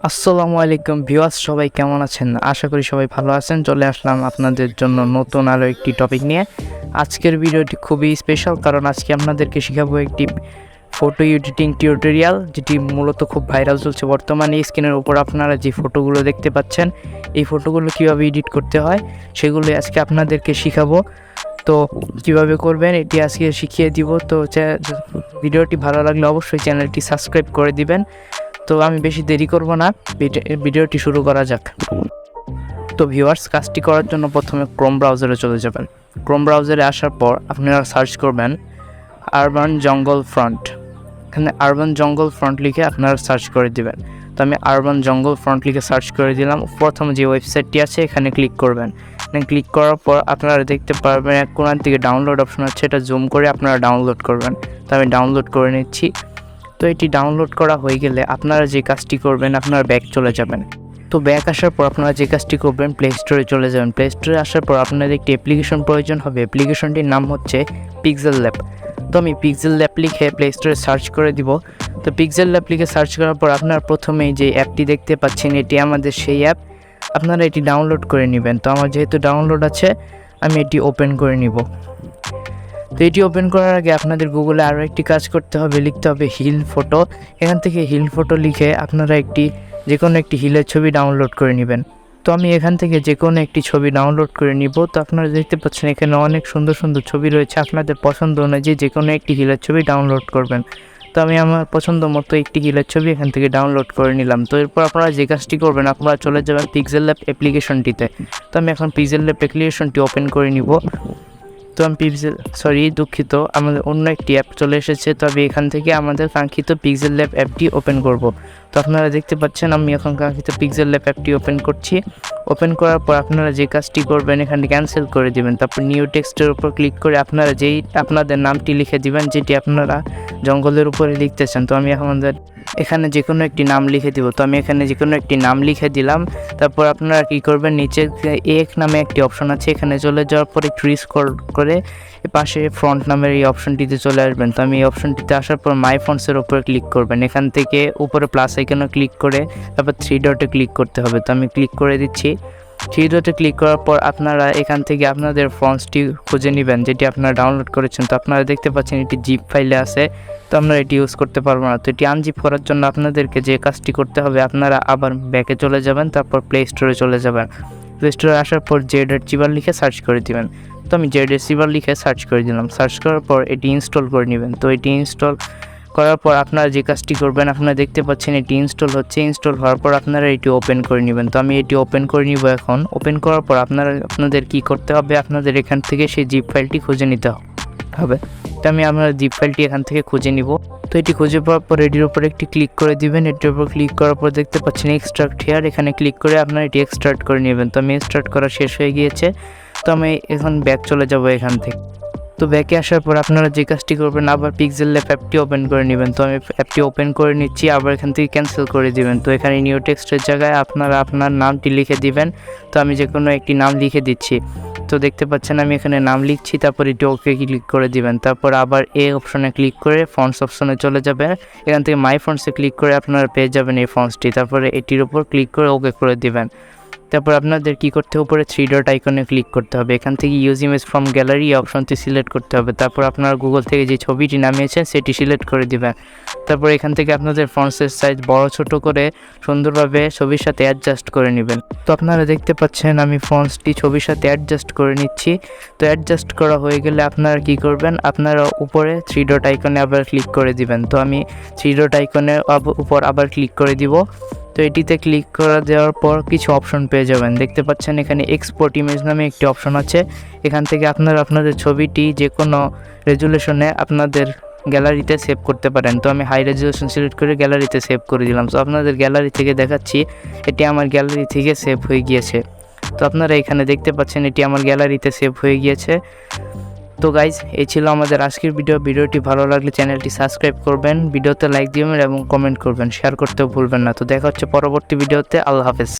আসসালামু আলাইকুম ভিউয়ার্স, সবাই কেমন আছেন? আশা করি সবাই ভালো আছেন। চলে আসলাম আপনাদের জন্য নতুন আরও একটি টপিক নিয়ে। আজকের ভিডিওটি খুবই স্পেশাল, কারণ আজকে আপনাদেরকে শেখাবো একটি ফটো এডিটিং টিউটোরিয়াল, যেটি মূলত খুব ভাইরাল চলছে বর্তমানে। স্ক্রিনের উপর আপনারা যে ফটোগুলো দেখতে পাচ্ছেন, এই ফটোগুলো কীভাবে এডিট করতে হয় সেগুলো আজকে আপনাদেরকে শেখাবো। তো কিভাবে করবেন এটি আজকে শিখিয়ে দিব। তো ভিডিওটি ভালো লাগলে অবশ্যই চ্যানেলটি সাবস্ক্রাইব করে দিবেন। তো আমি বেশি দেরি করব না, ভিডিওটি শুরু করা যাক। তো ভিউয়ার্স, কাজটি করার জন্য প্রথমে ক্রোম ব্রাউজারে চলে যাবেন। ক্রোম ব্রাউজারে আসার পর আপনারা সার্চ করবেন আরবান জঙ্গল ফ্রন্ট। এখানে আরবান জঙ্গল ফ্রন্ট লিখে আপনারা সার্চ করে দিবেন। তো আমি আরবান জঙ্গল ফ্রন্ট লিখে সার্চ করে দিলাম। প্রথম যে ওয়েবসাইটটি আছে এখানে ক্লিক করবেন। এখানে ক্লিক করার পর আপনারা দেখতে পারবেন এক কোণার দিকে ডাউনলোড অপশন আছে, এটা জুম করে আপনারা ডাউনলোড করবেন। তো আমি ডাউনলোড করে নিচ্ছি। তো এটি ডাউনলোড করা হয়ে গেলে আপনারা যে কাজটি করবেন, আপনারা ব্যাক চলে যাবেন। তো ব্যাক আসার পর আপনারা যে কাজটি করবেন, প্লে স্টোরে চলে যাবেন। প্লে স্টোরে আসার পর আপনাদের একটি অ্যাপ্লিকেশন প্রয়োজন হবে। অ্যাপ্লিকেশনটির নাম হচ্ছে পিক্সেল ল্যাব। তো আমি পিক্সেল ল্যাব লিখে প্লে স্টোরে সার্চ করে দিব। তো পিক্সেল ল্যাব লিখে সার্চ করার পর আপনারা প্রথমেই যে অ্যাপটি দেখতে পাচ্ছেন, এটি আমাদের সেই অ্যাপ। আপনারা এটি ডাউনলোড করে নেবেন। তো আমার যেহেতু ডাউনলোড আছে, আমি এটি ওপেন করে নিব। তো এটি ওপেন করার আগে আপনাদের গুগলে আরও একটি কাজ করতে হবে, লিখতে হবে হিল ফটো। এখান থেকে হিল ফটো লিখে আপনারা যে কোনো একটি হিলের ছবি ডাউনলোড করে নেবেন। তো আমি এখান থেকে যে কোনো একটি ছবি ডাউনলোড করে নিব। তো আপনারা দেখতে পাচ্ছেন এখানে অনেক সুন্দর সুন্দর ছবি রয়েছে। আপনাদের পছন্দ অনুযায়ী যে কোনো একটি হিলের ছবি ডাউনলোড করবেন। তো আমি আমার পছন্দ মতো একটি হিলের ছবি এখান থেকে ডাউনলোড করে নিলাম। তো এরপর আপনারা যে কাজটি করবেন, আপনারা চলে যাবেন পিক্সেল ল্যাব অ্যাপ্লিকেশনটিতে। তো আমি এখন পিক্সেল ল্যাব অ্যাপ্লিকেশনটি ওপেন করে নিব। তো আমি দুঃখিত, আমাদের অন্য একটি অ্যাপ চলে এসেছে। তবে এখান থেকে আমাদের কাঙ্ক্ষিত পিক্সেল ল্যাব অ্যাপটি ওপেন করব। তো আপনারা দেখতে পাচ্ছেন আমি এখন কাঙ্ক্ষিত পিক্সেল ল্যাব অ্যাপটি ওপেন করছি। ওপেন করার পর আপনারা যে কাজটি করবেন, এখানে ক্যান্সেল করে দিবেন। তারপর নিউ টেক্সটের উপর ক্লিক করে আপনারা আপনাদের নামটি লিখে দিবেন, যেটি আপনারা জঙ্গলের উপরে লিখতে চান। তো আমি এখানে যে কোনো একটি নাম লিখে দিব। তো আমি এখানে যে কোনো একটি নাম লিখে দিলাম। তারপর আপনারা কী করবেন, নিচে এক নামে একটি অপশন আছে, এখানে চলে যাওয়ার পরে স্ক্রল করে পাশে ফ্রন্ট নামের এই অপশনটিতে চলে আসবেন। তো আমি এই অপশনটিতে আসার পর মাই ফন্টসের উপরে ক্লিক করবেন। এখান থেকে উপরে প্লাস আইকনে ক্লিক করে তারপর 3 ডটে ক্লিক করতে হবে। তো আমি ক্লিক করে দিচ্ছি। 3 ডটে ক্লিক করার পর আপনারা এখান থেকে আপনাদের ফন্টসটি খুঁজে নেবেন, যেটি আপনারা ডাউনলোড করেছেন। তো আপনারা দেখতে পাচ্ছেন এটি জিপ ফাইলে আছে। তো আমরা এটি ইউজ করতে পারবো না। তো এটি আনজিপ করার জন্য আপনাদেরকে যে কাজটি করতে হবে, আপনারা আবার ব্যাকে চলে যাবেন। তারপর প্লে স্টোরে চলে যাবেন। প্লে স্টোরে আসার পর জেড.চিবার লিখে সার্চ করে দিবেন। তো আমি জেড.চিবার লিখে সার্চ করে দিলাম। সার্চ করার পর এটি ইনস্টল করে নেবেন। তো এটি ইনস্টল করার পর আপনারা যে কাজটি করবেন, আপনারা দেখতে পাচ্ছেন এটি ইনস্টল হচ্ছে। ইনস্টল হওয়ার পর আপনারা এটি ওপেন করে নেবেন। তো আমি এটি ওপেন করে নিব এখন। ওপেন করার পর আপনাদের কি করতে হবে, আপনাদের এখান থেকে সেই জিপ ফাইলটি খুঁজে নিতে হবে। তো আমি আমার জিপ ফাইলটি এখান থেকে খুঁজে নিব। তো এটি খুঁজে পাওয়ার পর এটির উপর একটি ক্লিক করে দিবেন। এটির উপর ক্লিক করার পর দেখতে পাচ্ছেন এক্সট্রাক্ট হেয়ার, এখানে ক্লিক করে আপনারা এটি এক্সট্রাক্ট করে নেবেন। তো আমি এক্সট্রাক্ট করা শেষ হয়ে গিয়েছে। তো আমি এখন ব্যাক চলে যাব এখান থেকে। তো ব্যাকে আসার পর আপনারা যে কাজটি করবেন, আবার পিক্সেল ল্যাব অ্যাপটি ওপেন করে নেবেন। তো আমি অ্যাপটি ওপেন করে নিচ্ছি, আবার এখান থেকে ক্যান্সেল করে দিবেন। তো এখানে নিউ টেক্সটের জায়গায় আপনারা আপনার নামটি লিখে দিবেন। তো আমি যে কোনো একটি নাম লিখে দিচ্ছি। তো দেখতে পাচ্ছেন আমি এখানে নাম লিখছি, তারপর এটি ওকে ক্লিক করে দিবেন। তারপর আবার এই অপশনে ক্লিক করে ফন্টস অপশনে চলে যাবে। এখান থেকে মাই ফন্টসে ক্লিক করে আপনারা পেয়ে যাবেন এই ফন্টসটি। তারপরে এটির উপর ক্লিক করে ওকে করে দিবেন। তারপর আপনাদের কি করতে হবে, উপরে 3 ডট আইকনে ক্লিক করতে হবে। এখান থেকে ইউজ ইমেজ ফ্রম গ্যালারি অপশনটি সিলেক্ট করতে হবে। তারপর আপনারা গুগল থেকে যে ছবিটি নামিয়েছেন সেটি সিলেক্ট করে দিবেন। তারপর এখান থেকে আপনাদের ফন্টসের সাইজ বড় ছোট করে সুন্দরভাবে ছবির সাথে অ্যাডজাস্ট করে নেবেন। তো আপনারা দেখতে পাচ্ছেন আমি ফন্টসটি ছবির সাথে অ্যাডজাস্ট করে নিচ্ছি। তো অ্যাডজাস্ট করা হয়ে গেলে আপনারা কি করবেন, আপনারা উপরে 3 ডট আইকনে আবার ক্লিক করে দিবেন। তো আমি 3 ডট আইকনের উপর আবার ক্লিক করে দিব। তো এটিতে ক্লিক করে দেওয়ার পর কিছু অপশন পেয়ে যাবেন। দেখতে পাচ্ছেন এখানে এক্সপোর্ট ইমেজ নামে একটি অপশন আছে। এখান থেকে আপনারা আপনাদের ছবিটি যে কোনো রেজুলেশনে আপনাদের গ্যালারিতে সেভ করতে পারেন। তো আমি হাই রেজুলেশন সিলেক্ট করে গ্যালারিতে সেভ করে দিলাম। তো আপনাদের গ্যালারি থেকে দেখাচ্ছি, এটি আমার গ্যালারি থেকে সেভ হয়ে গিয়েছে। তো আপনারা এখানে দেখতে পাচ্ছেন এটি আমার গ্যালারিতে সেভ হয়ে গিয়েছে। তো গাইজ, এই ছিল আমাদের আজকের ভিডিওটি ভালো লাগলে চ্যানেলটি সাবস্ক্রাইব করবেন, ভিডিওতে লাইক দিবেন এবং কমেন্ট করবেন, শেয়ার করতেও ভুলবেন না। তো দেখা হচ্ছে পরবর্তী ভিডিওতে। আল্লাহ হাফেজ।